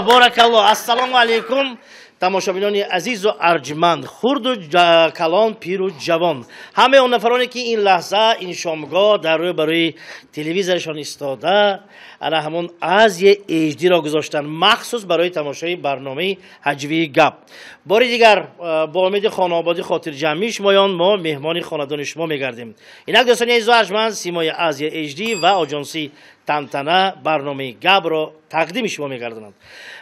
бораkalloh. Assalomu alaykum. тамошобинони азизу арҷманд, хурду калон, пиру ҷавон, ҳамаи он нафароне ки ин лаҳза ин шомгоҳ дар рӯи барои телевизоршон истода ана ҳамон Азия HD-ро гузоштанд махсус барои тамошои барномаи ҳаҷвии гап. бори дигар бо умеди хонободӣ хотирҷамъии шумоён мо меҳмони хонадони шумо мегардем. инак дӯстони азизу арҷманд, симои Азия HD ва оҷонси тантана барномаи гапро тақдими шумо мегардонанд.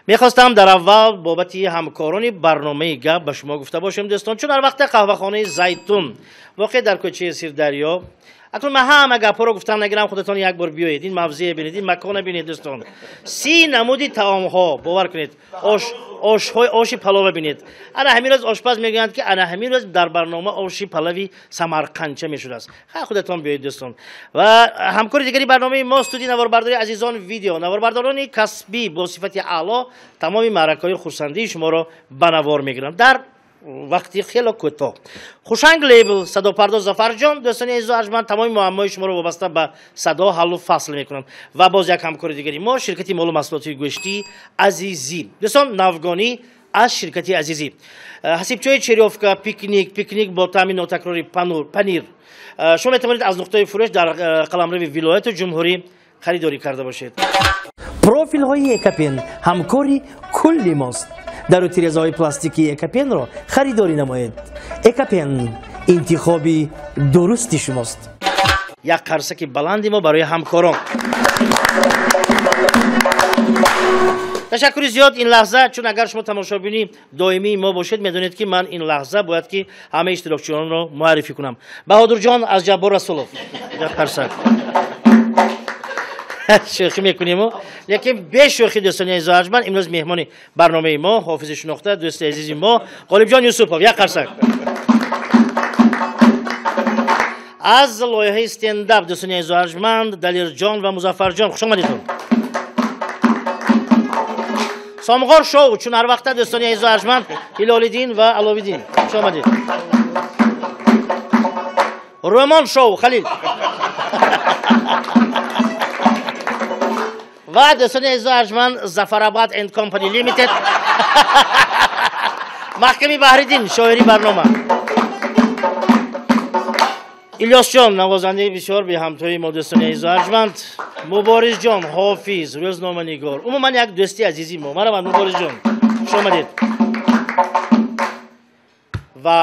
мехостам дар аввал бобати ҳамкорони барномаи гап ба шумо гуфта бошем дӯстон, чун дар вақти қаҳвахонаи Зайтун воқеъ дар кӯчаи Сирдарё. акнун ман ҳама гапҳоро гуфтам, нагирам худатон як бор биёед ин мавзеъ бинед, ин макона бинед дӯстон. 30 намуди таомҳо бовар кунед, оши палова бинед. ана ҳамин рӯз ошпаз мегӯянд ки ана ҳамин рӯз дар барнома оши палави самарқандча мешудааст. худатон биёед дӯстон. ва ҳамкори дигари барномаи мо студии наворбардори азизон видео, наворбардорони касбӣ бо сифати аъло тамоми маъракаҳои хурсандии шуморо ба навор мегиранд дар вақти хело кӯтоҳ. хушанг лейбл садопардоз Зафарҷон дӯстони азизу арҷманд тамоми муаммои шуморо вобаста ба садо ҳаллу фасл мекунанд. ва боз як ҳамкори дигари мо ширкати молу маҳсулоти гӯшти Азизӣ. дӯстон навгонӣ аз ширкати Азизӣ. ҳасибчои черёвка, пикник бо таъми нотакрори панир. шумо метавонед аз нуқтаи фурӯш дар қаламрави вилояту ҷумҳурӣ харидорӣ карда бошед. профилҳои Екапен ҳамкори кулли мост. дару тирезаҳои пластикии Екапенро харидорӣ намоед. Екапен интихоби дурусти шумост. як қарсаки баланди мо барои ҳамкорон. ташаккури зиёд ин лаҳза, чун агар шумо тамошобини доимии мо бошед медонед ки ман ин лаҳза бояд ки ҳамаи иштирокчиёнро муаррифӣ кунам. Баҳодурҷон аз Ҷаббор Расулов як қарсак. шӯхӣ мекунему, лекин бешӯхӣ дӯстони азизу арҷманд, имрӯз меҳмони барномаи мо ҳофизи шунохта дӯсти азизи мо Ғолибҷон Юсупов як қарсак. аз лоиҳаи стендап дӯстони азизу арҷманд Далирҷон ва Музаффарҷон хуш омадедон. Сомғор шоу чун ҳар вақта дӯстони азизу арҷманд Ҳилолиддин ва Аловиддин хуш омадед. Ромон шоу Халил ва дӯстони азизу арҷманд Зафарабад and Company Limited маҳками Баҳриддин шоири барнома. Илёсҷон навозандаи бисёр беҳамтои мо дӯстони азизу арҷманд. Муборизҷон ҳофиз рӯзноманигор, умуман як дӯсти азизи мо. мараванд Муборизҷон хуш омадед. ва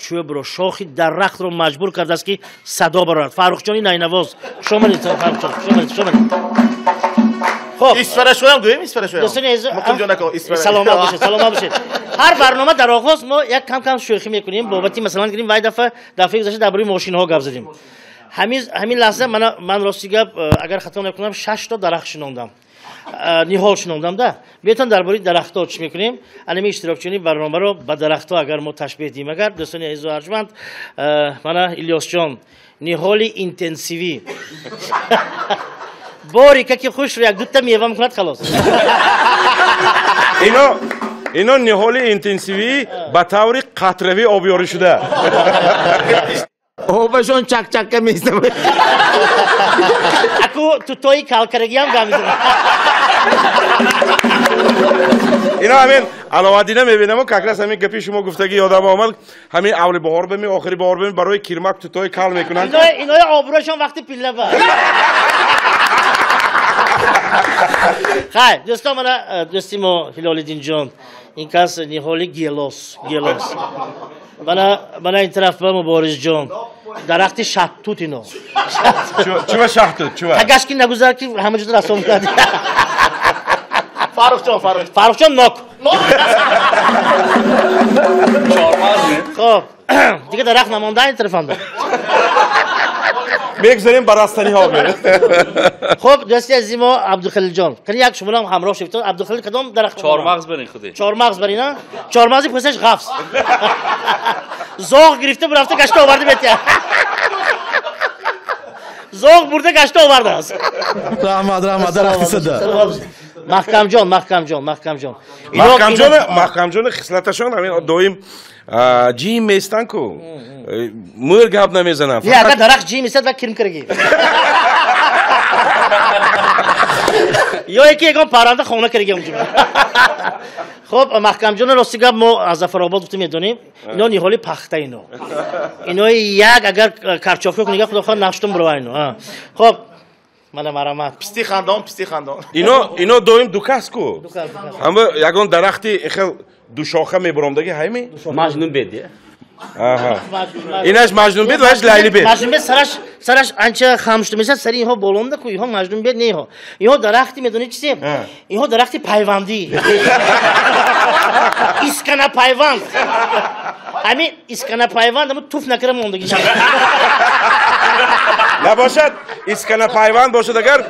чӯбро шохи дарахтро маҷбур кардааст ки садо барорад. Фаррухҷони Найнавоз хуш омадед. Фаррухҷон хуш омадед. خب ایسفره شویم گویم ایسفره شویم سلامت باشید. هر برنامه در آغاز ما یک کم شوخی میکنیم بابتی مثلا گفتیم وای دفعه گذشته درباره ماشین ها گپ زدیم. همین لحظه من راستی گپ اگر خطا نکنم 6 تا درخت شنوندم. نیحال شنوندم ده. بیاتون درباره درخت‌ها چی میکنیم؟ انمی اشتراکچی برنامه رو با درخت‌ها اگر ما تشبیه دیم، اگر دوستان عزیز و ارجمند من الیاس جان نیحالی اینتنسیوی باری که خوش رو یک دو تا میوه میکند خلاص. اینا نیحالی اینتنسیوی به طور قطروی آبیاری شده. آبشون چک میزنه. اکو تو توی کالکرگی هم گامیزنه. اینا همین علاوه میبینم و کاکرس همین گپی شما گفتگی یادم آمد همین اول بهار بمی آخری بهار بمی برای کیرمک تو توی کال میکنن. اینا آبروشون وقتی پیله با. خیر دوستان من دوستی ما هلالدین جان این کس نیحالی گیلاس من این طرف با مبارز جان درخت شهتوت اینا چوه شهتوت چوه تگش که نگذار که همه جور رسام کردی فاروق جان ناک خب دیگه درخت نمانده این طرف هم دار بگذاریم برستانی ها بید. خب دوستی عزیزی ما عبدالخلیل جان کنی یک شما هم همراه شوید. عبدالخلیل کدام درخت؟ چهارمغز برین خودی. چهارمغز برین ها؟ چهارمغزی پسش غفص. زاغ گرفته برفته گشته آورده بهتر. زاغ برده گشته آورده است. رحمت درختی صدا. محکم جان. محکم جان خصلتشان همین دویم جیم میستن کو مور گپ نمیزنن. نه اگر درخت جیم میستد و کرم کرگی. یا یکی یکم پرنده خونه کردیم اونجا. خب محکم جان راستی گفت ما از زفرآباد گفتیم میدونیم اینا نیحالی پخته اینا یک اگر کارچافی کنی خدا خدا نقشتون برو اینا. خب من مرامت پستی خاندان اینا دویم دو کس کو اما یگان درختی خیل دو شاخه میبرم دیگه همی مجنون بدی اینش مجنون بید و اش لیلی بید مجنون بید سرش انچه خاموش میشه سری اینها بلنده کو اینها مجنون بید نه اینها درختی میدونی چیه اینها درختی پیوندی اسکنه پیوند همین اسکنه پیوند اما توف نکره موندگی نباشد اسکنه پیوند باشد اگر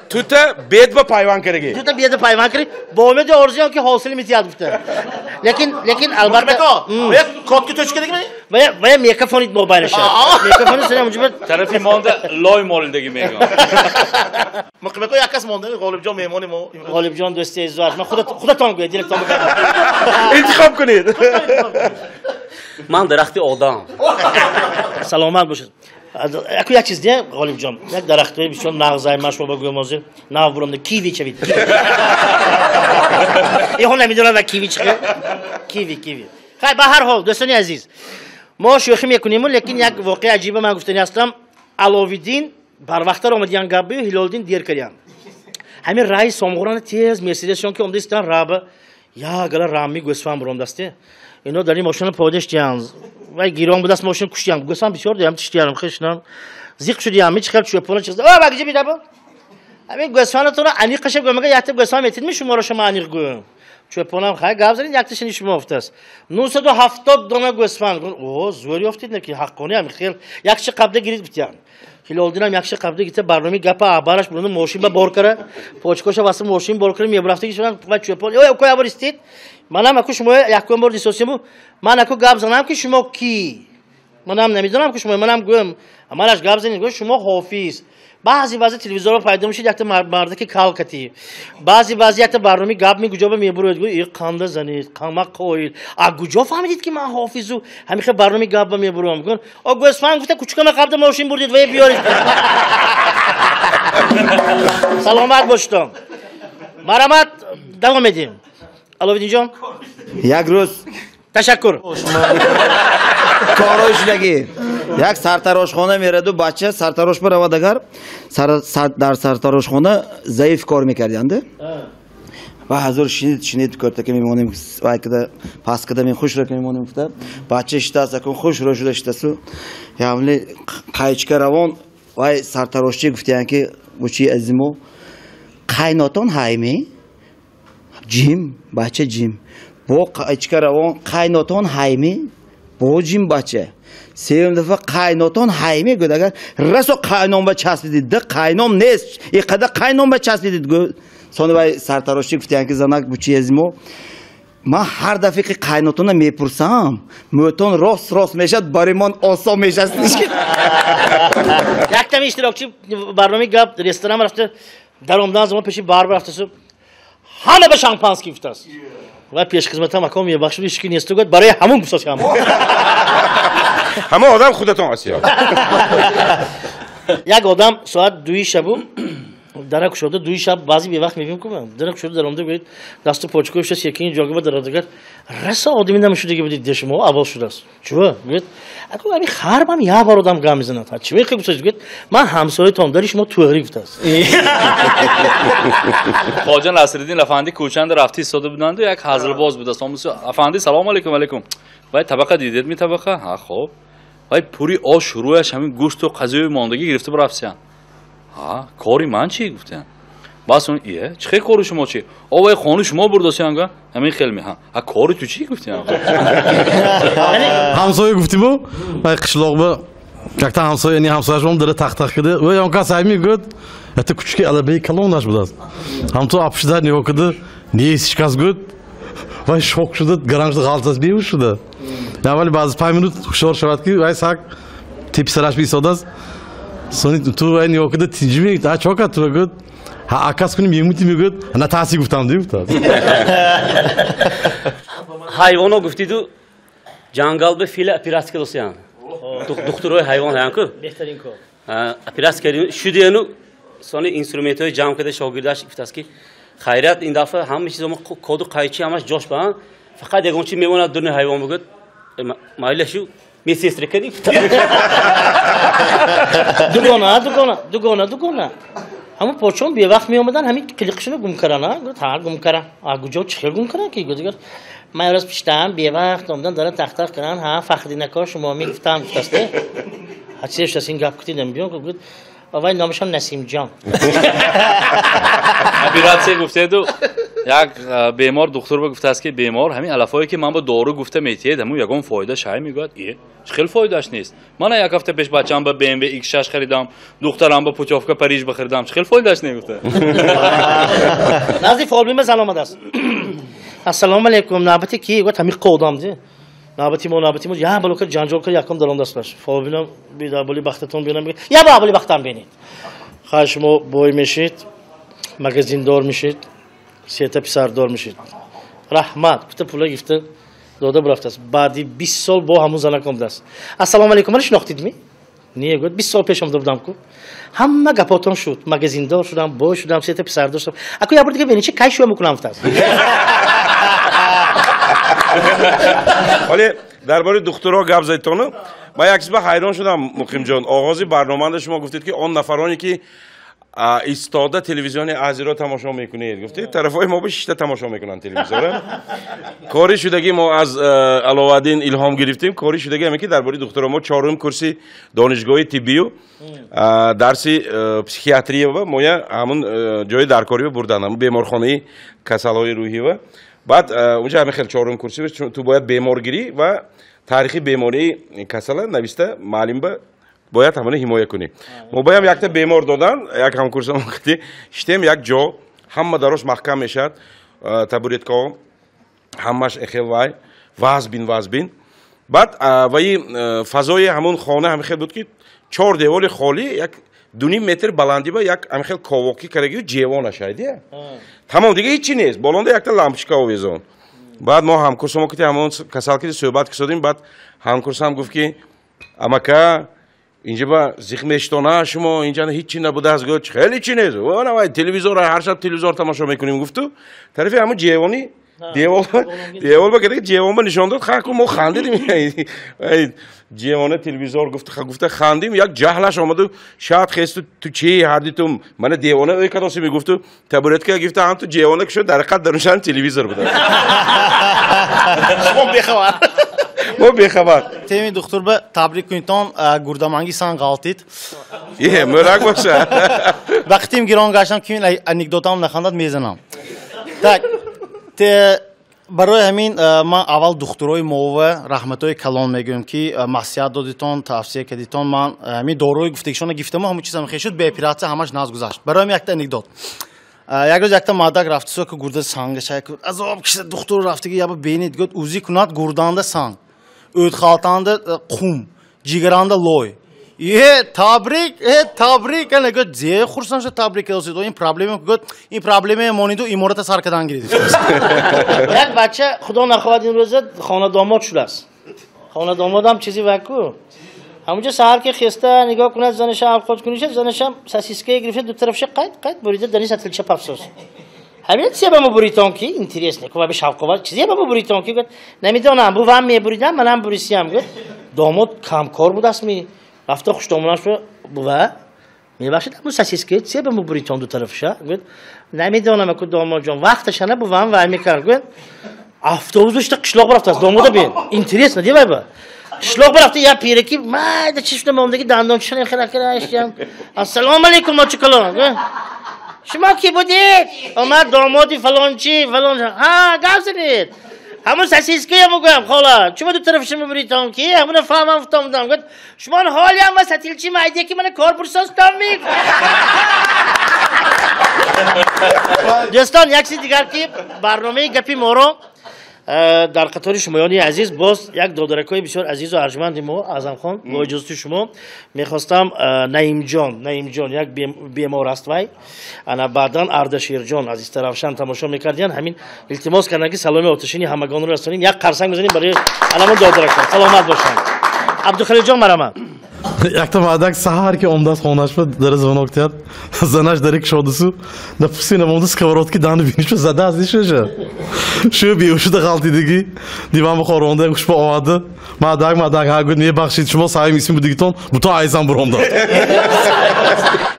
تو تا بید با پیوند کرگی تو تا بید پیوند کردی با امید آرزویی که حاصل میتیاد بوده لیکن البته باید کد که توش کردی باید میکروفونیت موبایلشه میکروفونیت سر اونجا طرفی مانده لای مالندگی میگم مقبقو یک کس مونده غالب جان مهمانی ما غالب جان دوستی عزیز من خودتون گوید دیرکتون بگم انتخاب کنید من درختی آدم سلامت باشید اکو یک چیز دیگه غالب جان یک درختی بسیار نغزای مشو بگویم موزه ناو برام کیوی چوید یهو نمیدونم و کیوی چیه کیوی خیلی به هر حال دوستان عزیز ما شوخی میکنیم لیکن یک واقعه عجیبه من گفتنی هستم علاوالدین بر وقت آمدیان گابی و هلالدین دیر کردن همین رای سامغران تیز مرسیدسشون که اومدستن رابه یا گلا رامی گوسفند برام دسته اینا داریم ماشین پادش دیان و گیران بود است ماشین کشتیم گوسفند بسیار دیم تشتیارم خشنم زیق شدیم هیچ خیلی چوب پول چیز بگی بیدا با همین گوسفند تو رو انیق قشه گم میگه یه گوسفند میتید می شما رو شما انیق گم چوب پولم خیلی گاز دارین یک تشنی شما افتاس 970 دانه گوسفند اوه زوری افتید نکی حقانی هم خیلی یک چه قبضه گرید بیتیان هلالدین هم یکشه قبضه گیته برنامه گپا عبارش برنده ماشین با بار کرده پوچکوش واسه ماشین بار کرده میبرفته که شدن و چوب پول یا کوی عبار استید منم اکو شما یک کوم بردی سوسیمو من اکو گاب زنم که شما کی منم نمیدونم که شما منم گویم اماش گاب زنید گویم شما حافظ بعضی تلویزیون رو پیدا میشید یک مرد که کالکتی بعضی یک برنامه گاب میگوجا به میبرید گوی این قنده زنید قما کوید اگوجا فهمیدید که من حافظو همین خیلی برنامه گاب میبرم میگن گوسفند گفته کوچیکم قبل ماشین بردید و بیارید سلامت باشید مرامت دوام میدیم علاوالدین جان یک روز تشکر کاروش نگی یک سرتراشخانه میره دو بچه سرتراش برود اگر در سرتراشخانه ضعیف کار میکردند و حضور شنید کرده که میمونیم و کده پس کده می خوش رو که میمونیم گفته بچه اشتاس کن خوش رو شده اشتاسو یعنی قایچکه روان و سرتراشچی گفتیان که بچی ازیمو قایناتون هایمی جیم بچه جیم با قایچکه روان قایناتون هایمی با جیم بچه سیوم دفعه قایناتون هایمی گفت اگر رسو قاینام به چسبیدید ده قاینام نیست این قدر قاینام به چسبیدید گفت سونی بای سرتراشی گفتیان که زنک بچی ازیمو من هر دفعه که قایناتون میپرسم موتون راست میشد برای من آسان میشد یک تم اشتراکچی برنامه گپ رستوران رفته در عمدان زمان پیشی بار رفته همه به شامپانسکی افتاست و پیش خدمت هم اکام میبخشید هیچ کی نیست گفت برای همون بساز همه آدم خودتون آسیا یک آدم ساعت 2 شب درک شده 2 شب بعضی به وقت میبینم که درک شده در اونجا برید دست پاچکوش است یکی جاگه بود درادگر رس آدمی نمیشده که بدید دش ما اول شده است چرا گفت اگه همین خربم یه بار آدم گام میزنه تا چی میگه گفت من همسایه تام داری شما تو غریب است خواجه نصرالدین افندی کوچند رفتی ایستاده بودند و یک حضر باز بود است افندی سلام علیکم وای طبقه دیدید می طبقه ها خب وای پوری آش شروعش همین گوشت و قضیه ماندگی گرفته برافسیان ها کاری من چی گفتن باز اون ایه چه کاری شما چی آوای خانه شما برداشتن همین خیلی ها کاری تو چی گفتن همسایه گفتیمو وای قشلاق با کاکتا همسایه یعنی همسایه‌اش هم داره تخت کده و اون کس همی گفت حتی کوچیک علبه کلونش بود هم تو apşida ne okudu niye iş kaz gud vay şok şudu garajda galtas bir şudu ya vali bazı pay minut şor şavat ki vay sak tip saraş bir sodas soni tu vay ne okudu tinjimi daha çok atıyor gud ha akas kunim yemuti mi gud ana tasi guftam değil mi hayvana guftidu jangal be file operatsiya qilsan doktor oy hayvon hanku بهترین کار operatsiya kediyor şu diyenu سانی اینسترومنت های جمع کرده شاگرداش گفت که خیرات این دفعه همه چیز ما کد و قایچی همش جاش با فقط یگان چی میمونه دون حیوان بگید مایلشو میسیستر کردی دوگانه همون پاچون بی وقت می اومدن همین کلیکشونو گم کردن گفت ها گم کردن کجا چه گم کردن کی گفت من راست پیشتم بی وقت اومدن داره تخت کردن ها فخری نکار شما میگفتم گفته هرچیش از این گپ کردم بیان گفت آوای نامش هم نسیم جان اپیراتسی گفته دو یک بیمار دکتر به گفته است که بیمار همین علفایی که من با دارو گفته میتید همون یگان فایده شای میگه ای خیلی فایدهش نیست من یک هفته پیش بچه‌ام به BMW X6 خریدم دخترم به پوچافکا پاریژ بخریدم خیلی فایدهش نمیگفته نزدیک فابلیم سلام است السلام علیکم نوبتی کی گفت همین قودام دی نوبتی ما یا بلوکر جنجال کر یکم درام دست باش فابلیم بیدا بولی بختتون بینم میگه یا با بولی بختم بینید خشمو بوی میشید مگزین دار میشید سیتا پسردار میشید رحمت گفته پولا گفته داده برفته است بعدی 20 سال با همون زنه کم دست السلام علیکم منش نختید می نیه گفت 20 سال پیشم بودم کو همه گپاتون شد مگزین دار شدم با شدم سیتا پسردار شدم اكو یه بار دیگه ببینید چه کایشو میکنم است ولی درباره دکترها گپ زدید من یک بار حیران شدم مقیم جان آغاز برنامه شما گفتید که آن نفرانی که ایستاده تلویزیون عزیرا تماشا میکنید گفتید طرفای ما به شیشته تماشا میکنن تلویزیون کاری شدگی ما از علاوالدین الهام گرفتیم کاری شدگی همین که درباره دکترا ما چهارم کرسی دانشگاه طبی و درس پسیکیاتری و ما همون جای درکاری بردن همون بیمارخانه کسل‌های روحی و بعد اونجا همین خیلی چهارم کرسی تو باید بیمارگیری و تاریخی بیماری کسل نوشته معلم به باید همونه حمایت کنی ما بایم یک تا بیمار دادن یک همکورس ما کردی شتیم یک جا همه دراش محکم میشد تبریت کام همش اخیل وای واز بین بعد وای فضای همون خانه همین خیلی بود که 4 دیوار خالی یک 2.5 متر بلندی با یک همین خیلی کاواکی کردگی جیوان شایدیه تمام دیگه هیچی نیست بالنده یک تا لامپشکا آویزون بعد ما همکورس ما کردی همون کسال که صحبت کردیم بعد همکورس هم گفت که اما که اینجا با زخمشتانه شما اینجا هیچی نبوده از گفت خیلی چی نیست و نه تلویزیون هر شب تلویزیون تماشا میکنیم گفتو طرف همون جیوانی دیوال با که جیوان با نشان داد خاک ما خندیدیم جیوان تلویزیون گفته خندیم یک جهلش آمد شاید خیست تو چی حدی تو من دیوانه ای کداسی میگفتو تبرت که گفته هم تو جیوانه که شد در حقیقت درونشان تلویزیون بوده شما بخواه ما بخبر تیمی دکتر به تبریک کنیتان گردامانگی سان غلطید یه مراق باشه وقتیم گیران گشتم که این انکدوتام نخواندد میزنم так برای همین من اول دکترای مو رحمتای کلان میگم که مسیحیت دادیتون توصیه کردیتون من همین داروی گفتگیشون گفتم همون چیزا میخواد شد به اپراتسیون همش ناز گذشت برای من یک تا انکدوت یک روز یک تا مادر رفت سو که گرده سانگش عذاب کشید دکتر رفت که یا ببینید گفت اوزی کنات گردانده سانگ öt xaltanda qum, jigaranda loy. Tabrik yani gör ziye xursan şu tabrik ediyorsun. O in problemi gör in problemi monido imorata sarkadan girdi. یک بچه خدا نخواهد این روزه خانه داماد شده است خانه داماد هم چیزی وکو همونجا سحر که خسته نگاه کنه زنش هم خود کنیشه زنش هم ساسیسکه گرفته دو طرفش قید بریده دنیز اتلچه پفسوس همین چیزی به ما بریتان کی اینتریس نکو به شوق چیزی به ما بریتان کی گفت نمیدونم بو هم میبریدم منم بریسیم گفت داماد کمکار بود است می رفته خوش دامونش رو بو میبخشید اما ساسیسکه چیزی به ما بریتان دو طرفش گفت نمیدونم که داماد جان وقتش نه بو هم میکرد گفت اتوبوسش تا قشلاق برفت است داماد بین اینتریس ندی بابا قشلاق برفت یا پیرکی ما چشم موندگی دندانشون خیلی کردم السلام علیکم ما چیکار شما کی بودید؟ اومد دامادی فلان چی فلان ها گازید همون ساسیسکه میگم خاله شما دو طرفش میبریدم کی همون فهمم افتادم گفت شما حالی هم واسطیل چی مایده که من کارپورساس تام میک دوستان یک چیز دیگر که برنامه گپی ما رو در قطار شمایانی عزیز باز یک دادرکای بسیار عزیز و ارجمند ما اعظم خان با اجازه شما میخواستم نعیم جان یک بیمار است وای انا بعداً اردشیر جان از استرافشان تماشا میکردین همین التماس کردن که سلام آتشینی همگان رو رسونیم یک قرصنگ بزنیم برای علامت دادرکا سلامت باشن عبدالخلیق جان مرحبا Як-то мадак сахар ки омдас хонаш ба дар звонок тяд. Занаш дарик шодусу. На пусина момда сковородки даны биниш зада аз дишеша. Шу биушда галтидиги. Диван хоронда уш ба овады. Мадак ха гуд не бахшид шумо саим исми будигитон. Бута айзан буромда.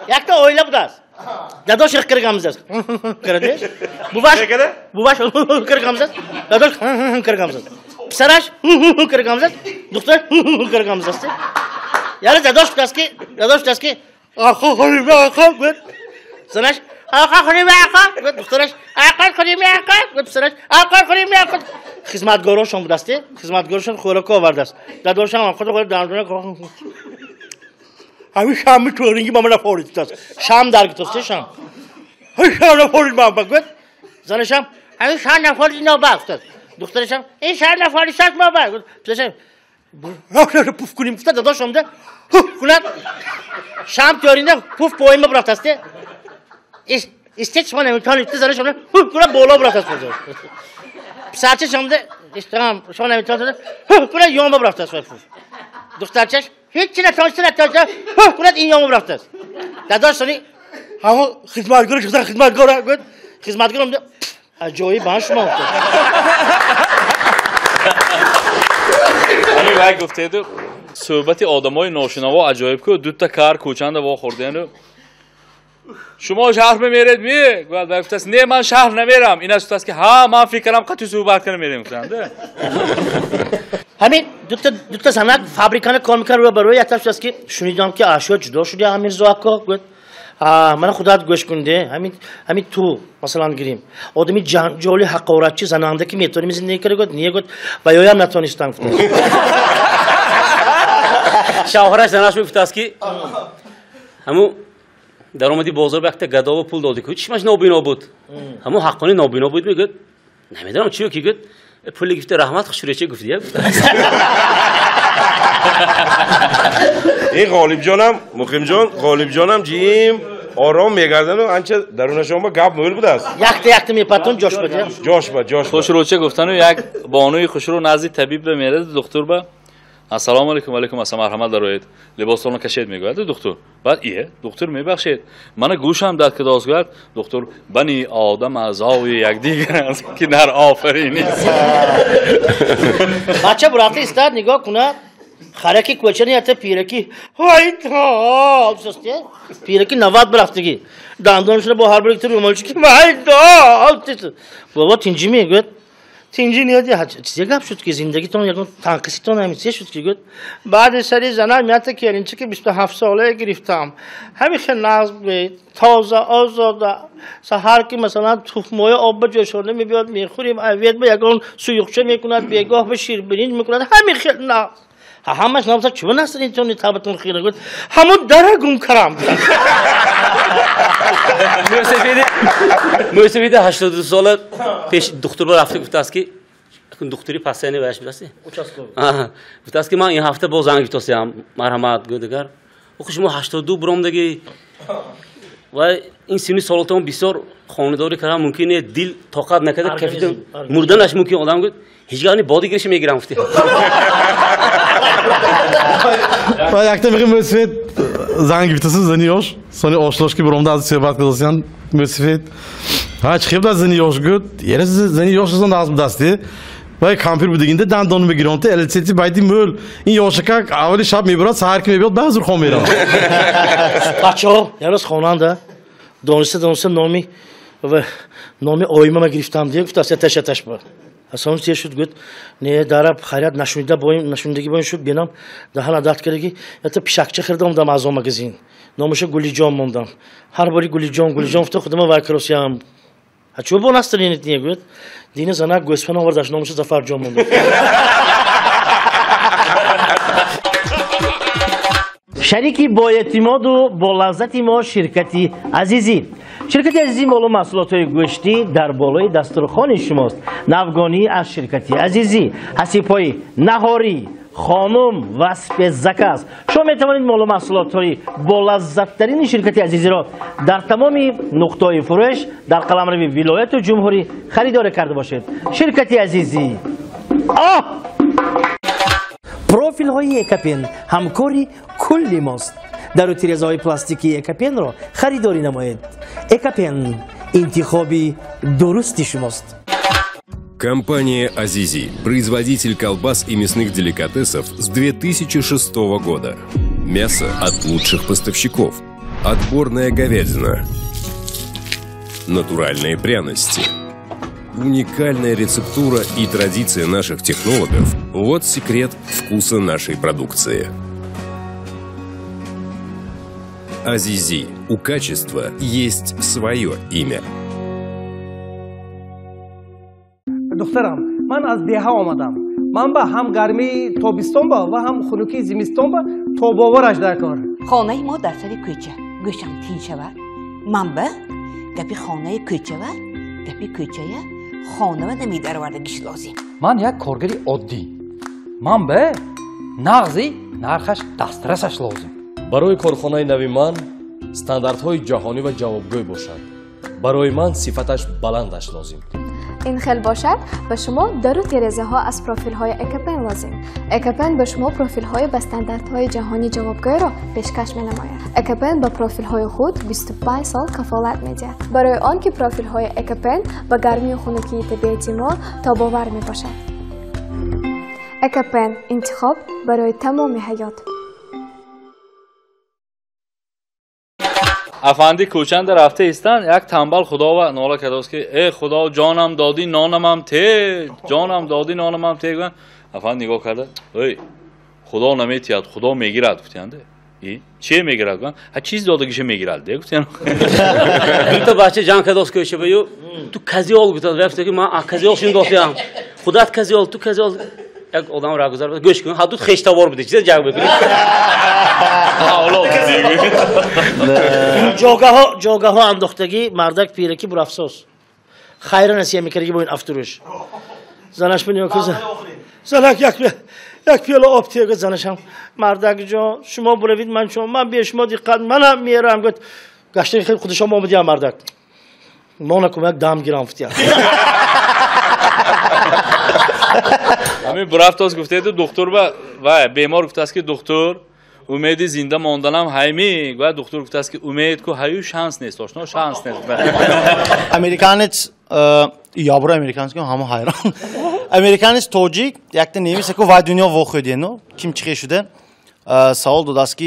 Як-то ойлап дас. Dadosh qirqamsiz. Kirdi. Buvash qirqamsiz. Dadosh qirqamsiz. Pisarash qirqamsiz. Doktor qirqamsiz. Yani dadosh daski. Axa xolima axa. Sanash axa xolima axa. Doktorash axa xolima axa. Pisarash axa xolima axa. Xizmatgoron budasti. Xizmatgoron xo'rako vardast. Dadosh ham xuddi dandona Abi Şam'ı çöğürün ki mamına fori tutas. Şam dergi tutas Şam. Abi Şam'la fori bak bak. Sana Şam. Abi Şam'la fori ne bak tutas. Doktor Şam. Şam'la fori satma bak. Tutas. Rakları puf kulim tutas da Şam'da. Kunat. Şam teorinde puf poema bıraktas de. İsteç bana imtihan etti sana Şam'da. Kunat boğla bıraktas. Saçı Şam'da. Tamam. Şam'da imtihan etti. Kunat yolma bıraktas. Doktor Şam. Hiççine çalıştın. Kunat in yolma bıraktas. Dadosh seni ama xizmatgorim de ajoyib ban shuma o'tdi. Ani vaqt گفتید صحبت آدمای ناشنا و عجایب که دو تا کار کوچنده وا خوردن شما شهر میرید می گفت است نه من شهر نمیرم این است که ها من فکر کنم قطعی صحبت کنم میریم گفتند همین دو تا زنک فابریکان کار میکنن رو برای یتاش است که شنیدم که اشیا جدا شده امیر زاکا گفت من خودت گوش کنده همین تو مثلا گیریم آدمی جولی حقارتچی زننده که میتونیم زندگی کنه گفت نیه گفت و یایم نتونستم گفت شوهرش زنش میگفت است که همون درآمدی بازار وقت گدا و پول دادی که چیش نابینا بود همون حقانی نابینا بود میگفت نمیدونم چیو کی گفت پول گفت رحمت خوشوره چه گفتی این غالب جانم مقیم جان غالب جانم جیم آرام میگردن و آنچه درون شما گپ مول بود است یک میپاتون جوش بده جوش خوشروچه گفتن و یک بانوی خوشرو نزدیک طبیب به میره دکتر با السلام علیکم علیکم السلام مرحمت دارید لباسونو کشید میگوید دکتر بعد ایه دکتر میبخشید من گوشم داد که داشت دکتر بنی آدم اعضای یکدیگر است که در آفرینی بچه براته استاد نگاه کنه خرکی کوچنی حتی پیرکی های تا سسته پیرکی 90 برفتگی دندانشون با هر بریکت رو مالش که های تا بابا تینجی میگوید تینجی نیادی چیزی گپ شد که زندگیتون یکم تنقیسیتون همیشه شد که گفت بعد سری زنم میاد که اینچه که 27 ساله گرفتم همیشه نظم بود تازه آزاده سحر که مثلا تخمای آب جوشانده میبیاد میخوریم اوید به یکان سویخچه میکند بیگاه به شیر برنج میکند همیشه نه همش نامسا چون هستن اینجا تابتون خیره گفت همون دره گم کرم موسیقی 82 سال پیش دکتر با رفته گفت است که دکتری پسینه بهش میرسه گفت است که من این هفته با زنگ گفتم مرحمت گودگر و خوش ما 82 برام دیگه و این سینی سالاتون بسیار خانه‌داری کردم ممکنه دل طاقت نکرده کفیت مردنش ممکن آدم گفت هیچ گانی بادیگرش میگیرم گفتی و یک تا میگم مسعود زنگ گفتسن زنیاش سانی آشلاش که برام از صحبت کردن مسعود هاچ خیلی از زنیاش گفت یه زنیاش زن از دسته و کامپیر بودگینده دندان میگیرن تا الکتریسیتی بایدی مول این یاشکا اولی شب میبرد سحر که میبرد بعضی خون میرن بچه‌ها یه روز خواننده دانسته نامی آیمه گرفتم دیگه گفت است تش با اصلا چه شد گفت نه داره خیرات نشوندگی باید شد بینم دهان عادت کردی یا تا پیشکچه خریدم دم از مغازین نامش گلی جام موندم هر باری گلی جام فت خودم وارکروسیام هچو با نسترین نیه گفت دین زنگ گوسفند آوردش نامش زفر جام موندم شریکی با اعتماد و با لذتی ما شرکتی عزیزی شرکت عزیزی مال و محصولات گوشتی در بالای دسترخوان شماست نوگانی از شرکتی عزیزی حسیب‌های نهاری خانم وصف زکه است شما میتوانید مال و محصولات با لذت ترین شرکت عزیزی را در تمام نقطه‌های فروش در قلمرو ولایت جمهوری خریداری کرده باشید شرکت عزیزی پروفیل های اکپین همکاری کلی ماست. در تیره‌های پلاستیکی اکاپن را خریداری نمایید. اکاپن انتخابی درستی شماست. Компания «Азизи» – производитель колбас и мясных деликатесов с 2006 года. Мясо от лучших поставщиков. Отборная говядина. Натуральные пряности. Уникальная рецептура и традиция наших технологов – вот секрет вкуса нашей продукции. «Азизи» – у качества есть свое имя. دخترم من از دیها آمدم. من با هم گرمی تابستان با و هم خنکی زمستان با تا باورش در کار. خانه ما در سر کوچه گوشم تین شود. من به گپی خانه کوچه و گپی کوچه خانه و نمیدار وردگیش لازم. من یک کارگری عادی. من به نغزی نرخش دسترسش لازم. برای کارخانه نوی من استانداردهای جهانی و جوابگوی باشد. برای من صفتش بلندش لازم. این خیلی باشد به شما درو تیرزه ها از پروفیل های اکاپن لازم. اکاپن به شما پروفیل های به استانداردهای جهانی جوابگوی را پیشکش می نماید. اکاپن با پروفیل های خود 25 سال کفالت می دهد. برای آن که پروفیل های اکاپن با گرمی خنکی طبیعتی ما تا باور می باشد. اکاپن انتخاب برای تمام حیات. افندی کوچند رفته ایستن یک تنبل خدا و ناله کرده است که ای خدا جانم دادی نانم هم ته جانم دادی نانم هم ته. افند نگاه کرده ای خدا نمیتیاد خدا میگیرد گفتند ای چی میگیرد گفتن ها چیز دادگیش میگیرد دیگه گفتن تو بچه جان کرده است که شبیه تو کزیال گفتند رفته که من کزیالشون گفتم خودت کزیال تو کزیال یک آدم را گذار گوش کن حدود خشتوار بده چیز جواب بده جاگاه ها انداختگی مردک پیرکی بر افسوس خیره نسیه میکرد که با این افتروش زنش بنیان که زنک یک پیاله آب تیگه زنش هم مردک جا شما بروید من به شما دقت منم میرم گفت گشته خیلی خودشان ما آمدی هم مردک ما نکم یک دم گیرم فتیم همین برفت است گفته دکتر و بیمار گفته است که دکتر امید زنده ماندنم همی و دکتر گفته است که امید که هیچ شانس نیست آشنا شانس نیست امریکانیت یابرو امریکانیت که همه حیران امریکانیت توجیک یک تا نیمیست که وای دنیا واخودیه نو کیم چیه شده سوال داد است که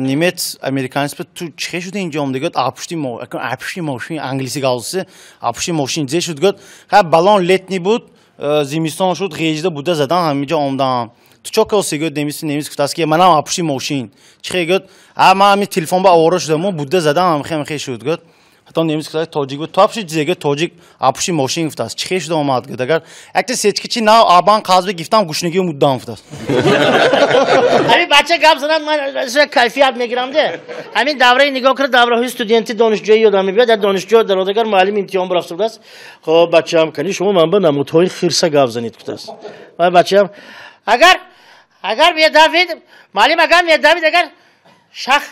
نیمت امریکانیت تو چیه شده اینجا هم دیگه آپشتی ماشین انگلیسی گالوسه آپشتی ماشین زی شد گفت خب بالون لتنی بود زمستان شد غیجده بوده زدن همینجا آمدم تو چه کسی گفت نمیست گفت است که منم آپشتی ماشین چیه گفت من همین تلفن با آوارش شدم بوده زدم خیلی شد گفت حتی نمیست گفت تاجیک بود تو آپشتی دیگه تاجیک آپشتی ماشین گفت است چیه شده اومد گفت اگر اگه سیچکی نه آبان قاضی گفتم گوشنگی مدام گفت است همین بچه گپ زدن من کیفیت میگیرم ده همین دوره نگاه کرد دوره های استودنتی دانشجویی یادم میاد در دانشجو در آدگر معلم امتحان برافت است خب بچه هم کنی شما من به نمودهای خرسه گپ زنید گفت است و بچه هم اگر بیا داوید معلم اگر بیا داوید اگر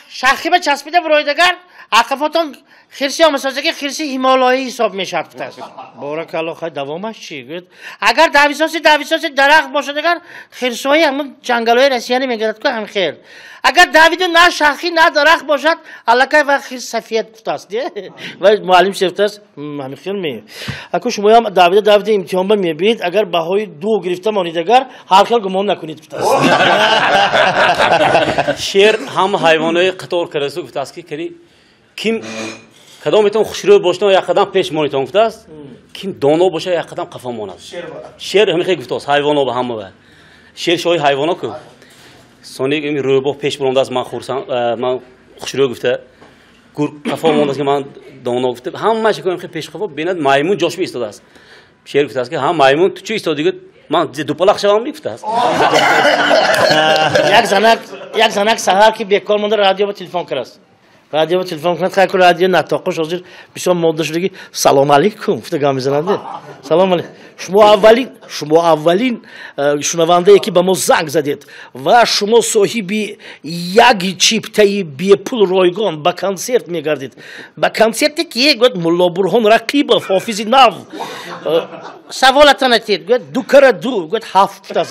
شاخی به چسبیده بروید اگر عقباتون خرسی هم مسازه که خرسی هیمالایی حساب میشه است بارک الله خیر دوامش چی گفت اگر داویساسی درخت باشد اگر خرسایی همون جنگل‌های رسیانی میگردد که هم خیر اگر داوید نه شاخی نه درخت باشد الکی و خرس سفید گفت است و معلم شفت است همین خیر می اگه شما هم داوید امتحان با میبینید اگر بهای 2 گرفته مانید اگر هر خیال گمان نکنید گفت است شیر هم حیوانای قطار کرده گفت است که کیم کدامتون خوشرو باشن یا قدم پیش مونیتون گفته است کیم دانا باشه یا قدم قفا موناد شیر همین خیلی گفته است حیوانا به همه شیر شوی حیوانا کو سونی این روبو پیش برونده است من خورسان من خوشرو گفته گور قفا مونده است که من دانا گفته همه شکویم خیلی پیش قفا بیند مایمون جاش می ایستاده است شیر گفته است که هم مایمون تو چی ایستاد دیگه من دو پلاخ شوام گفته است یک زنک سحر که بیکار مونده رادیو با تلفن کرد رادیو با تلفن کنند خیلی رادیو نتاقش حاضر بسیار ماده شده که سلام علیکم گفتگاه میزننده سلام علیکم شما اولین شنونده یکی به ما زنگ زدید و شما صاحبی یک چیپتای بی پول رایگان به کنسرت میگردید به کنسرتی که گفت ملا برهان رقیب حافظ نو سوالتان اتید گفت 2 کره 2 گفت 7 تا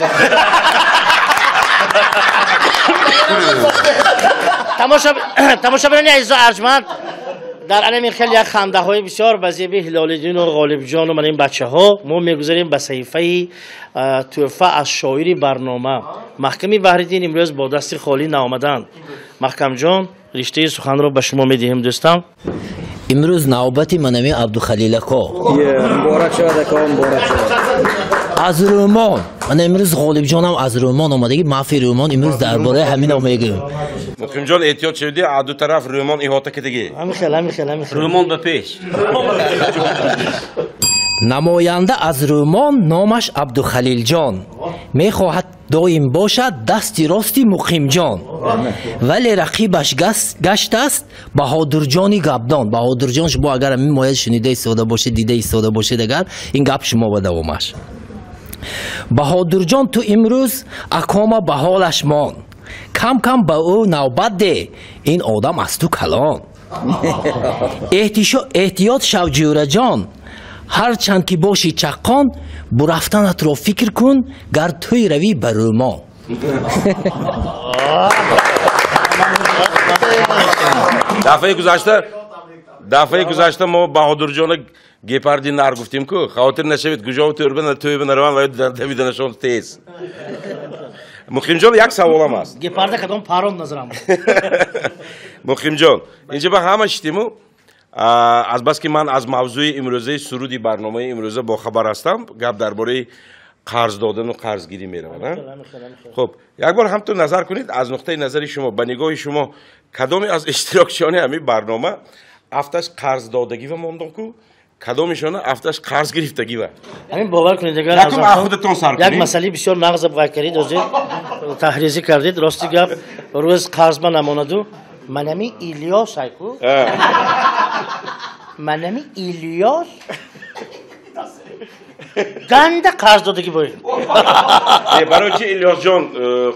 تماشاگران عزیز و ارجمند، در علم این خیلی خنده های بسیار بزیبی هلال‌الدین و غالب جان و من این بچه ها ما میگذاریم به صحیفه تحفه از شاعری برنامه محکمی بحریدین. امروز با دست خالی نآمدند. محکم جان رشته سخن را به شما میدهیم دوستان. امروز نوبت منمی عبدالخلیل اکا. مبارک شود اکا، مبارک شود. از رمان من امروز غالب جانم از رمان آمدگی معفی رمان امروز درباره همین میگم. مقیم جان احتیاط شدی از دو طرف رمان احاطه کردگی. همین رمان به پیش. نماینده از رمان نامش عبدالخلیل جان میخواهد دایم باشد دستی راستی مقیم جان، ولی رقیبش گشت است بهادر جانی گبدان. بهادر جان شما اگر همین مایه شنیده ایستاده باشه دیده ایستاده باشه دیگر این گپ شما و دوامش. بهادر جان تو امروز اکاما به حالش مان، کم کم به او نوبت ده این آدم از تو کلان. احتیاط شو جوره جان، هر چند که باشی چقان برفتنت را فکر کن گر توی روی بر ما. دفعه گذشته ما بهادر جان گپاردی نر گفتیم که خاطر نشوید گوجا و توی بنروان و دویدنشون تیز. مقیم جان یک سوالم است. گپارده کدام پارون نظرم. مقیم جان اینجا به همه شتیمو از بس که من از موضوع امروزه سرودی برنامه امروزه با خبر هستم، گپ درباره قرض دادن و قرضگیری میروه. خب یک بار هم تو نظر کنید از نقطه نظر شما به نگاه شما کدامی از اشتراکچیان همین برنامه افتش قرض دادگی و ماندن کو، کدامشون افتش قرض گرفتگی و همین باور کنید اگر یک مسئله بسیار مغز بغیر کردید از تحریزی کردید راستی گپ روز قرض من نماندو منمی ایلیاس هایکو منمی ایلیاس گنده قرض دادگی باید. برای چی ایلیاس جان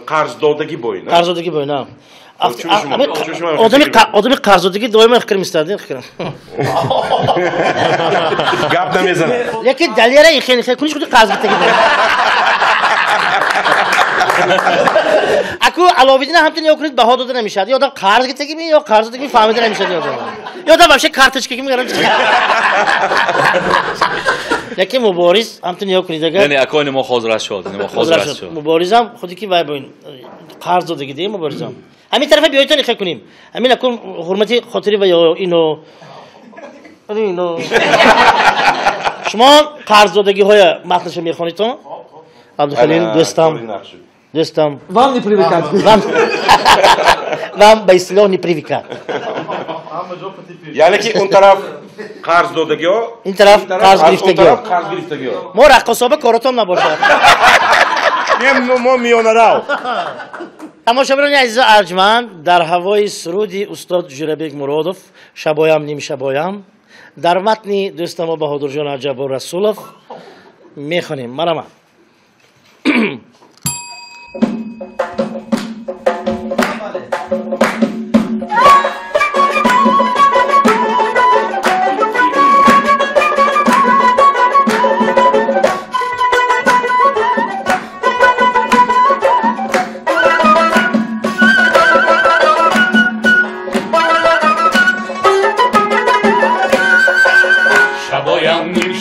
قرض دادگی باید؟ قرض دادگی باید نه آدمی قرض دادگی دایم اخکر میسترده اخکرم گپ نمیزنه یکی دلیره این خیلی کنیش خودی قرض دادگی باید. اکو علاوه دیگه همتون یا کنید بها داده نمیشد یا آدم قرض گرفته می یا قرض دادگی فهمیده نمیشد یا آدم باشه کارتش که میگم یکی مبارز همتون یا کنید اگر یعنی اکو ما حاضر شد مبارزم خودی که وای ببین قرض دادگی دی مبارزم همین طرف بیایتون نخ کنیم همین اکو حرمتی خاطری و یا اینو شما قرض دادگی های متنش میخونید تو عبدالخلیل دوستم вам не привыкать вам به اصطلاح не привыкать یعنی که اون طرف قرض دادگی ها این طرف قرض گرفتگی ها ما رقصابه کاراتون نباشد ما میانه رو تماشاگران عزیز ارجمند در هوای سرودی استاد جوربک مرادوف شبایم نیم شبایم در متن دوست ما بهادر جان عجب و رسولوف میخونیم مرحبا.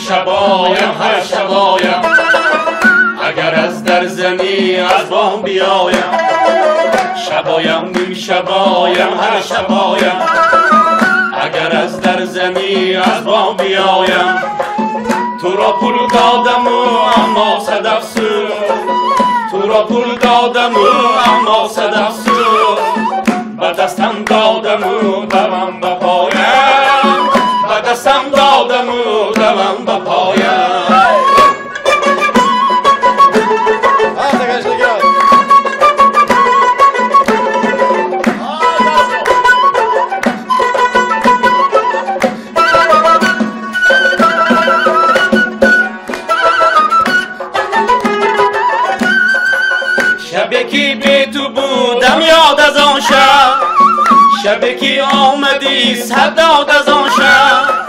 شبایم هر شبایم اگر از در زمین از بام بیایم شبایم نیم شبایم هر شبایم اگر از در زمین از بام بیایم تو را پول دادم اما صد افسوس تو را پول دادم اما صد افسوس به دستم دادم دوام به پایم به دستم دادم دوام به پایم شبکی بی تو بودم یاد از آن شب شبکی آمدی صداد از آن شب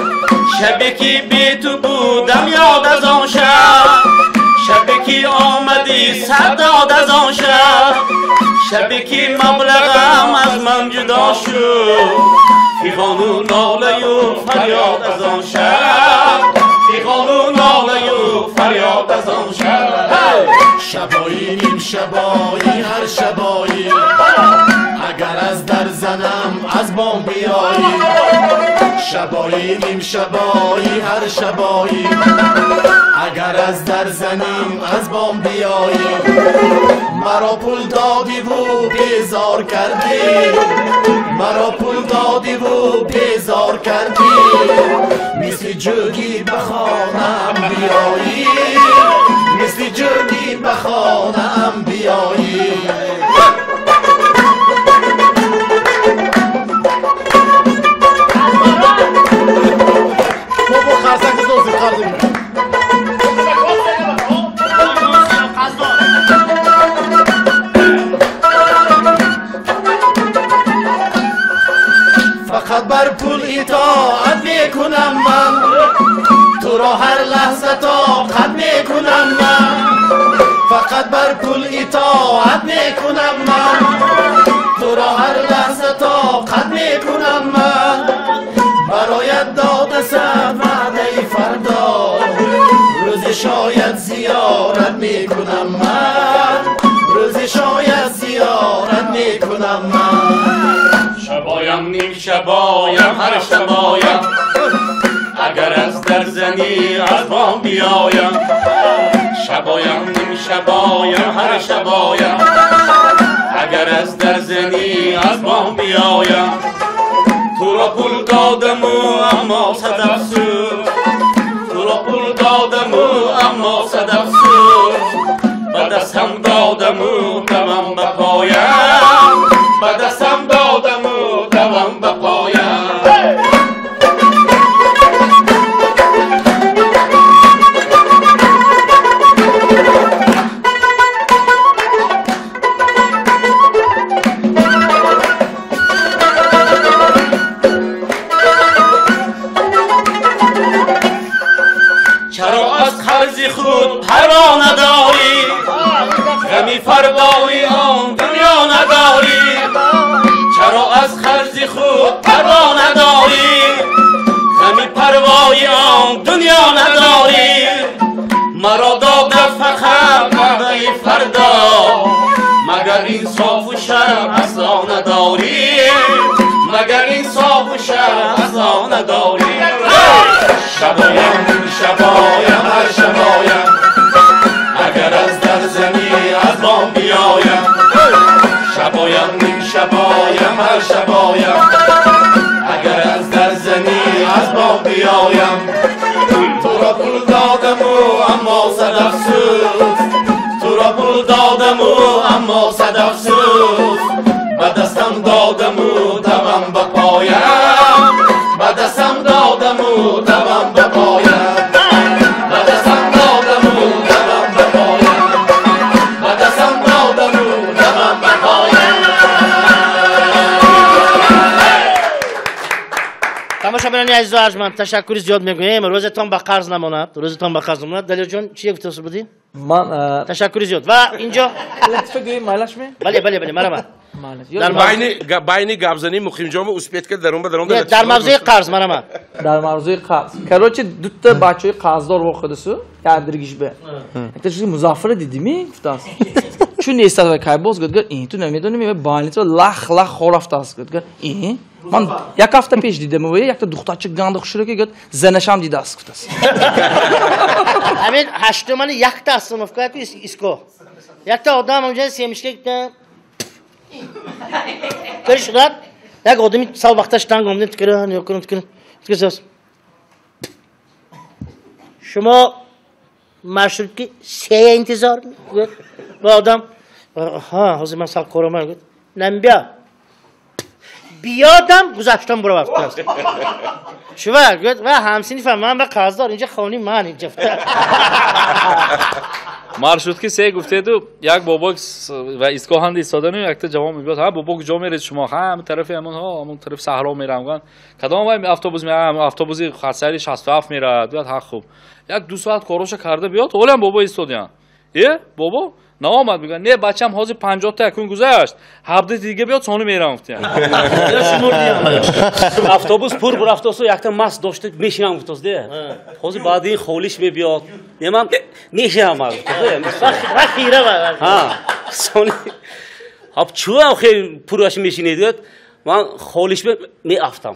شبکی بی تو بودم یاد از آن شب شبکی آمدی کردی سر داد از آن شبی که مبلغم از من جدا شد فیغان و ناله و فریاد از آن فیغان و ناله و فریاد از آن شبایی نیم شبایی هر شبایی اگر از در زنم از بام بیایی شبایی نیم شبایی هر شبایی اگر از در زنیم از بام بیایی مرا پول دادی و بیزار کردی مرا پول دادی و بیزار کردی مثل جوگی بخانم بیایی مثل جوگی بخانم بیایی فقط بر پول اطاعت میکنم من تو را هر لحظه طاقت میکنم من فقط بر پول اطاعت میکنم من تو را هر لحظه طاقت میکنم من برایت داده سر وعده فردا روز شاید زیارت میکنم من روز شاید زیارت میکنم من شبایم نیم شبایم هر شبایم اگر از در زنی از بام بیایم شبایم نیم شبایم هر شبایم اگر از در زنی از بام بیایم تو را پول دادم و اما صدف سود تو را پول دادم و اما صدف سود به دستم دادم و دوام بپایم به دستم دادم و دوام بپایم چرا از خرج خود پروا نداری غمی فردای آن دنیا نداری چرا از خرج خود پروا نداری غمی پروای آن دنیا نداری مرا داده فخر وعده فردا مگر انصاف و شرم از آن نداری مگر انصاف و شرم از آن نداری شبایم شبایم هر شبایم اگر از در زنی از بام بیایم شبایم نیم شبایم هر شبایم اگر از در زنی از بام بیایم تو را پول دادم و اما صدف سوز تو را پول دادم و اما صدف سوز به دستم دادم و دوام بپایم به دستم دادم و دوام بپایم به دستم دادم و دوام بپایم به دستم دادم و دوام بپایم تماشاچیان عزیز و ارجمند تشکر زیاد میگویم روزتان به قرض نماند روزتان به قرض نماند دلیل جان چی گفته بودی من تشکر زیاد و اینجا لطفا گوییم مالش می بله مرحبا بین گابزنی مقیم جام اسپیت کرد در موضوع قرض مرحبا در موضوع قرض короче دو تا بچهای قرضدار واخدسو یادرگیش به تا چیزی مزافر دیدیمی گفتاس چون استاد و کایبوز گفت این تو نمیدونی می بالیتو لخ خورفتاس گفت این من یک هفته پیش دیدم و یک تا دخترچه گند خوشره که گفت زنشم دیده است گفتاس همین هشتمان یک تا استمفکا که اسکو یک تا آدم اونجا سیمشکه کاری شدن یک آدمی سال وقتش تنگ آمدن تکره نیا کنم تکره شما مشروط که سه انتظار میگوید و آدم ها حاضر من سال کارم میگوید نمبیا بیادم گذاشتم برو وقت است شما گوید و همسینی فهم من به قرضدار اینجا خانی من اینجا маршрутки се гуфтеду як бобок ва истгоҳ ҳанди истодану якта ҷавон мегӯяд ҳа бобок ҷо меред шумо ҳа ҳамин тарафи ҳамон тарафи саҳро мерам гӯянд кадом вай автобус мерам автобуси хатсари 67 меравад гӯяд ҳа хуб як 2 соат короша карда биёд ҳолиам бобо истодиям بابا نامد میگن نه بچم حاضر 50 تا کن گذشت هفته دیگه بیاد سونو میرم گفتم автобус пур бур автобус якта маст доштик мешинам гуфтоз де ҳозир баъди холиш мебиёд немам мешинам خیره ها сони ҳаб чуам хел пураш мешинед гӯд ман холиш меафтам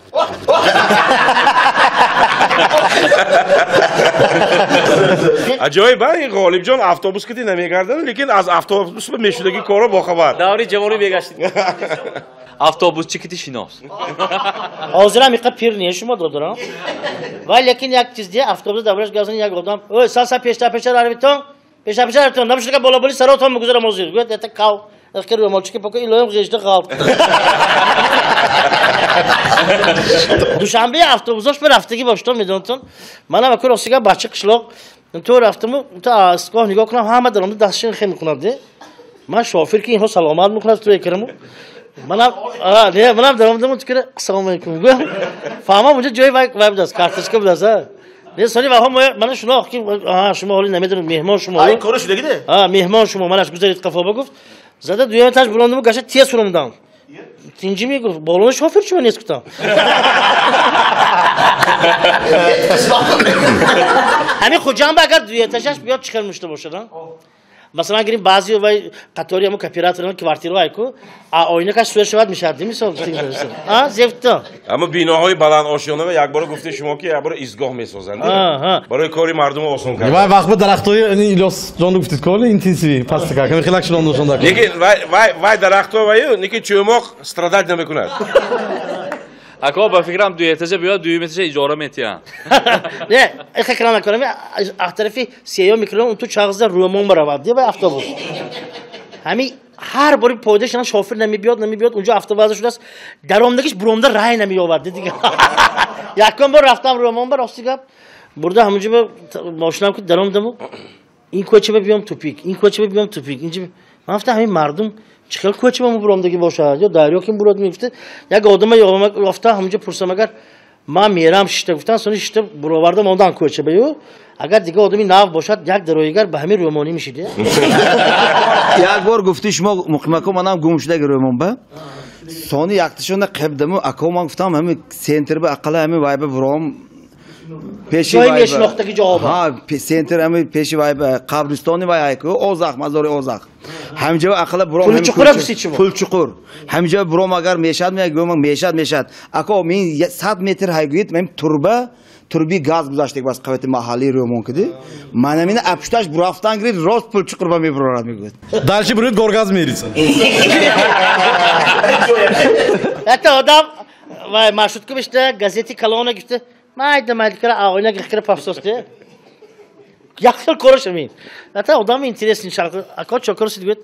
аҷоиб ин ғолибҷон автобус кити намегардад лекин аз автобус мешудагӣ коро бохабар даври ҷавонӣ мегаштид автобусчи кити шинос ҳозир ҳам иқа пир не шумо додорам вай лекин як чиз дия автобус давраш газан як одам ой сал пештар арбитон пештар арбитон намшука бола боли саротон мегузарам ҳозир гӯд это кав ахкер мальчики пока илоем гешта қалд душанбе автобусош бе рафтагӣ боштон медонтон манам акӯ ростига бача қишлоқ то рафтаму то асгоҳ нигоҳ кунам ҳама даромда дастшин хел мекунад де ман шофир ки инҳо саломат мекунад то экраму манам даромдаму то кира ассалому алайкум гӯ фаҳмам унҷа ҷои вай будааст карточка будааст не сони ваҳо мана шуноқ ки шумо ҳоли намедонед меҳмон шумо коро шудагиде меҳмон шумо манаш гузарид қафоба гуфт зада дуюматаш бурондаму гаша тез суромдам тинҷи мегуфт болони шофир чума нест кутам ҳамин хуҷанба агар дуюяташаш биёд чӣ хел мушта бошад масалан гирим баъзе вай қатори ҳамун кооператори квартира вайку оинакаш суя шавад мешавад мисол зефта аммо биноҳои баланд ошёнава якбора гуфте шумо ки якбора изгоҳ месозанд барои кори мардум осон кард вай вақт ба дарахтои илёс ҷон гуфтид коли интенсиви пастака ками хелак шилон ношонда лекин вай дарахто ваю лекин чӯмоқ страдать намекунад ако ба фикрам дуетажа биёд дуюметажа иҷора метиҳанд не фикрам накунам аз тарафи сеюм микрон он ту чағзда рӯмон баравад де вай автобус ҳамин ҳар бори пойдашан шофир намебиёд унҷо автобаза шудааст даромдагиш буромда рай намеёвад дидига якон бор рафтам рӯмон ба рости гап бурда ҳамунҷо мошинам ки даромдаму ин кӯчаба биём тупик инҷа ман гуфтам ҳамин мардум чӣ хел кӯчаба мо буромдагӣ бошад ё дарё ки бурод мегуфте як одама ёфта ҳамунҷо пурсам агар ман мерам шишта гуфтан сони шишта буроварда мондан кӯчаба ё агар дига одами нав бошад як дароигар ба ҳамин рӯмонӣ мешиде як бор гуфти шумо муқимако манам гумшудаги рӯмон ба сони якташона қебдаму ако ман гуфтам ҳамин сентр ба аққала ҳамин вайба буром пеши вай мешнохтаги ҷавоб сентр ҳамин пеши вай қабристони вай айку озах мазори озах ҳамҷа ақала буром пулчуқур ҳамҷа буром агар мешад мешад ако мин 100 метр ҳайгӯид мем турби газ гузаштек бас қавати маҳаллӣ рӯмон киди манамина апушташ бурафтан гири рост пулчуқур ба мебурорад мегӯяд дарчи бурид горгаз мериса ҳатто одам вай маршрутка бишта газети калона гифта майда кара оина гихкара пафсосте як хел кораш амин ҳатто одам интересни шарқи ако чокорсид гӯяд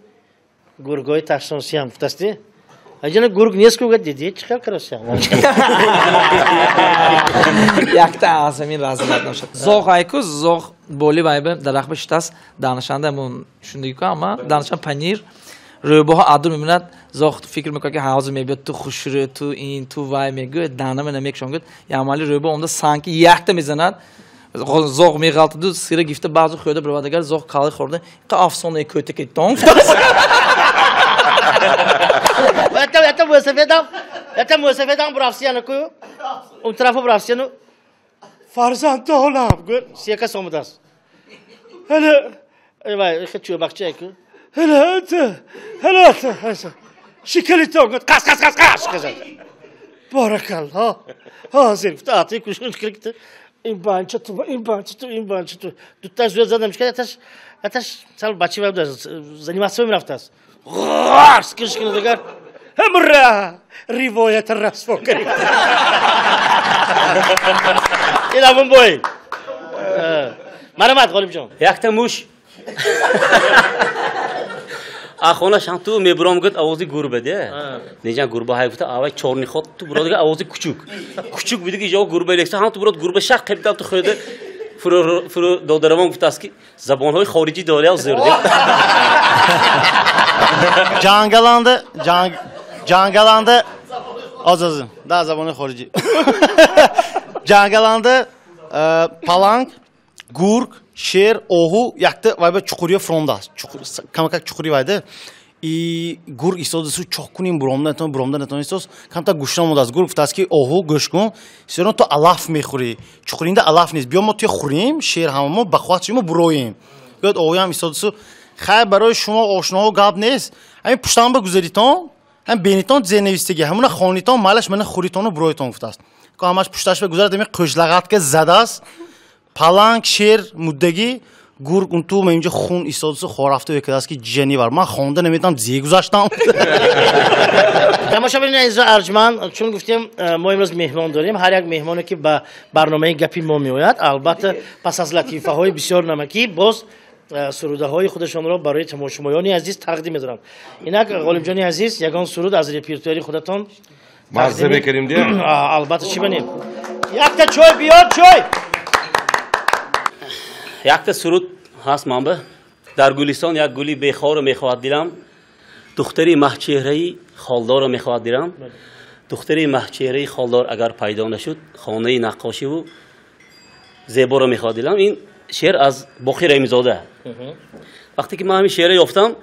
гургои ташонсиям гуфтасти аҷана гург нест кӯгад диди чӣ хел карасиям якта аз ҳамин разилат ношад зоғ айку зоғ боли вайбе дарахт бишитаст данашанда ҳамун шундагӣ ку ама данашан панир рӯбоҳо адур мемонад зоғ фикр мекунад ки ҳозир мебиёд ту хушрӯ ту ин ту вай мегӯяд данама намекушон гӯяд ямали рӯбо онда санки якта мезанад зоғ меғалтаду сира гифта баъзо хӯда биравад агар зоғ қали хӯрда қа афсонаи кӯтаки тонг Это мусафедам бравсияну ку он тарафу бравсияну фарзандонам гӯ сека сомудааст ҳала вай хе чӯбақчае ку ҳала шикаритон гӯ қас казад баракалло ҳозир гуфта атои кушун киргита ин банча ту дуташ зӯд задам аташ сал бачи вай заниматсия мерафтааст ғарс киришкинадагар ҳамра ривоята расво карид инамун бой марамад ғолибҷон якта муш ахонашан ту мебурам гӯд овози гурба де неҷан гурба ҳай гуфта авай чорни ход ту буродига овози кучук бидиги иҷо гурба лекса ҳам ту бурод гурба шақ қебдал ту хӯда фурӯ додарамон гуфтааст ки забонҳои хориҷӣ дорияв зӯрде Jangalanda azazım. Daha zamanı xorici. Jangalanda palang, gurk, شیر اوهو یکتا وای به چقوری فرونده است کم کم چقوری وایده ای گور ایستاد سو چاق کنیم برامده نتون ایستاد کم تا گوشت نمود از گور گفت است که اوهو گوش کن سرون تو الاف میخوری چقورینده الاف نیست بیا ما توی خوریم شیر هممون بخواد شما برویم گفت اوهو هم ایستاد سو خیر برای شما آشنا و گاب نیست همین پشتم بگذاریتون هم بینیتون زنویستگی همون خانیتون مالش من خوریتون و برویتون گفت است که همش پشتش بگذارد می قشلقات که زده است پلنگ شیر مدگی گور اون تو اینجا خون ایستادسو خورافته یک است که جنی بر من خونده نمیتونم زی گذاشتم تماشا ببینید عزیز ارجمند چون گفتیم ما امروز مهمان داریم هر یک مهمانی که به برنامه گپی ما میآید البته پس از لطیفه های بسیار نمکی باز سروده های خودشان را برای تماشاچیان عزیز تقدیم می‌دارم اینک غالب جان عزیز یگان سرود از رپرتوری خودتان مزه بکریم دیگه البته چی بنیم یک تا چای بیاد چای یک تا سرود هست منبع در گلستان یک گلی بخار میخواد دیلم دختری مهچهره‌ای خالدار میخواد دیلم دختری مهچهره‌ای خالدار اگر پیدا نشد خانه نقاشی و زیبا رو میخواد دیلم این شعر از باقی رحیمی‌زاده وقتی که من همین شعر یافتم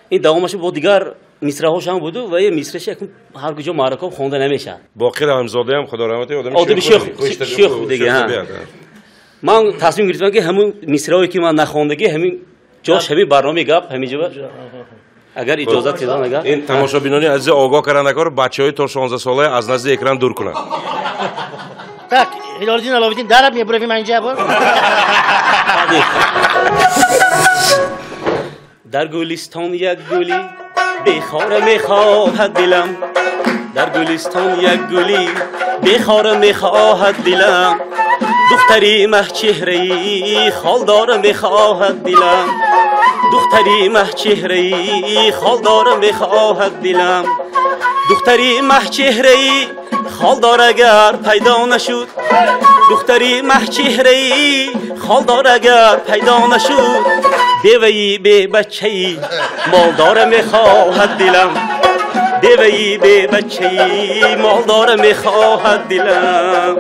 این دوامش با دیگر مصرع‌هاش هم بود و یه مصرعش هر کجا معرکه خوانده نمیشه باقی رحیمی‌زاده هم خدا رحمت آدم شیخ بود دیگه من تصمیم گرفتم که همون مصرعی که من نخواندگی همین جاش همین برنامه گپ همینجا اگر اجازه بدن اگر این تماشابینان عزیز آگاه کنندگان رو بچه‌های تا 16 ساله از نزد اکران دور کنند tak Hilalettin Alavettin در میاد برویم اینجا بر در گلستان یک گلی بخار میخواهد دلم در گلستان یک گلی بخار میخواهد دلم دختری مهچهره‌ای خالدار میخواهد دلم دختری مهچهره‌ای خالدار میخواهد دلم دختری مهچهره‌ای خالدار اگر پیدا نشد دختری مهچهره‌ای خالدار اگر پیدا نشد بیوه‌ای به بچه‌ای مالدار میخواهد دلم بیوه‌ای به بچه‌ای مالدار میخواهد دلم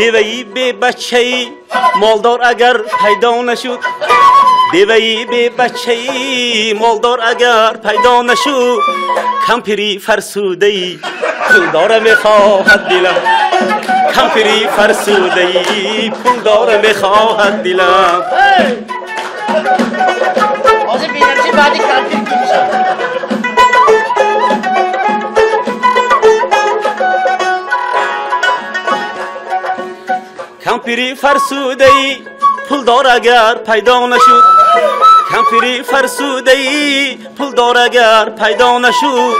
بیوه‌ای به بچه‌ای مالدار اگر پیدا نشد بیوه‌ای به بچه‌ای مالدار اگر پیدا نشد کمپری فرسوده‌ای پولدار میخواهد دلم کمپری فرسوده‌ای پولدار میخواهد دلم حاضر بینرچی بعدی کمپیر کی میشه کمپری فرسوده‌ای پولدار اگر پیدا نشد کمپری فرسوده‌ای پولدار اگر پیدا نشد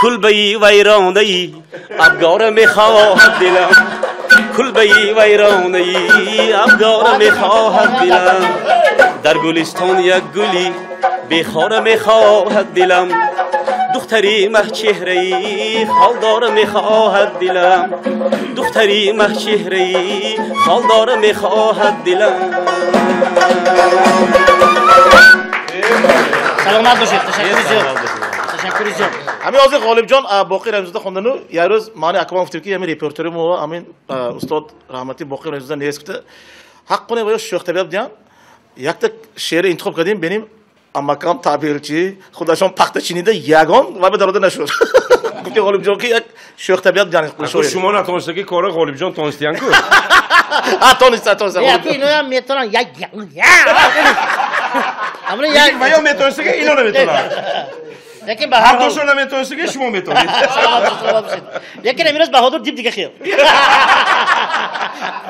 کلبه‌ای ویرانه‌ای ابگار میخواهد دلم کلبه‌ای ویرانه‌ای ابگار میخواهد دلم در گلستان یک گلی بخار میخواهد دلم دختری مهچهره‌ای خالدار میخواهد دلم دختری مهچهره‌ای خالدار میخواهد دلم سلامت باشید تشکر زیاد همین آزی غالب جان باقی رحیمی‌زاده خوندنو یه روز من اکمال گفتم که همین رپرتوری مو همین استاد رحمتی باقی رحیمی‌زاده نیست گفته حق کنه باید شوخ طبیعت دیدن یک تا شعر انتخاب کردیم ببینیم اما کام تعبیرچی خودشون پخته چینیده یگان و به دراده نشد گفتی غالب جان که یک شوخ طبیعت دیدن شما نتونسته که کار غالب جان تونستین کو تونست یکی اینو هم میتونن یک اما یک و یا میتونسته که اینو نمیتونن یکی به هر دوشون نمیتونسته که شما میتونید یکی امروز بهادر دیپ دیگه خیر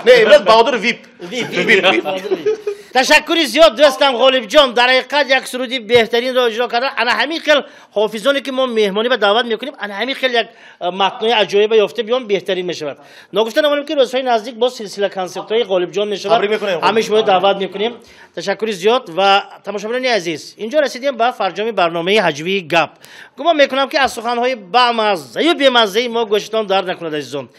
نه امروز بهادر ویپ تشکری زیاد دوستم غالب جان در حقیقت یک سرودی بهترین را اجرا کردن. انا همین خیل حافظانی که ما مهمانی به دعوت میکنیم انا همین خیل یک متنای عجایب یافته بیان بهترین میشود. نگفته نمونیم که روزهای نزدیک با سلسله کنسرت های غالب جان میشود. همیشه ما دعوت میکنیم. تشکری زیاد و تماشاگران عزیز اینجا رسیدیم به فرجام برنامه هجوی گپ. گمان میکنم که از سخنهای بامزه و بی‌مزه ما گوشتان درد نکند عزیزان.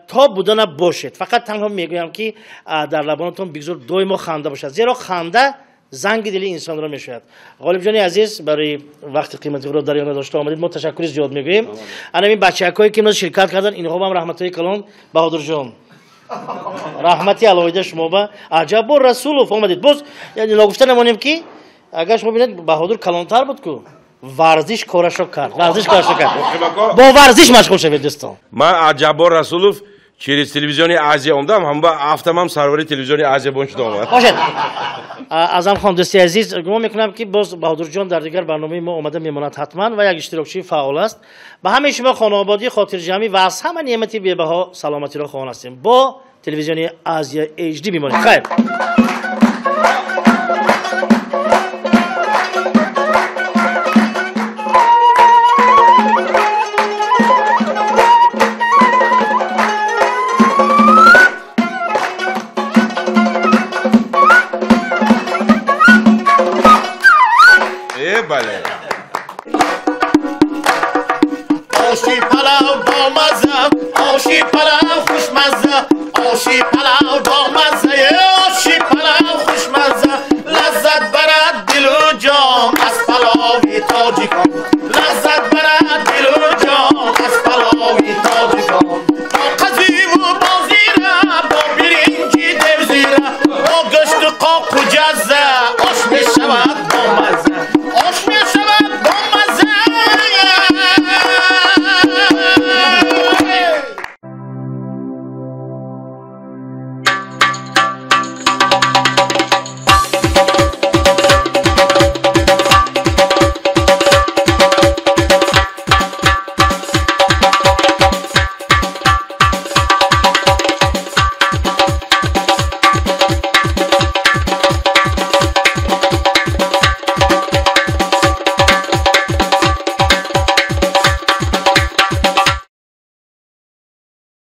تا بودن باشید فقط تنها میگویم که در لبانتون بگذار دویم خنده باشد زیرا خنده زنگ دل انسان را میشوید. غالب جان عزیز برای وقت قیمتی رو در یاد داشته آمدید ما تشکر زیاد میگوییم. انا این بچه‌هایی که امروز شرکت کردن اینها هم رحمتای کلان بهادر جان رحمتی علاوه شما با عجب با رسول آمدید. باز یعنی نگفته نمونیم که اگر شما ببینید بهادر کلانتر بود که ورزش کارشو کرد. ورزش کارشو کرد. با ورزش مشغول شوید دوستان. من عجبار رسولوف через телевизиони Азия омдам, ҳам ба ҳафтамам сарвари телевизиони Азия бон шуда омад. бошед. Азам хон дӯсти азиз, гумон мекунам ки боз баҳодурҷон дар дигар барномаи мо омада мемонад ҳатман ва як иштирокчии фаъол аст. ба ҳамаи шумо хонободӣ, хотирҷамӣ ва аз ҳама неъмати бебаҳо саломатиро хоҳон ҳастем. бо телевизиони Азия HD бимонед. хайр.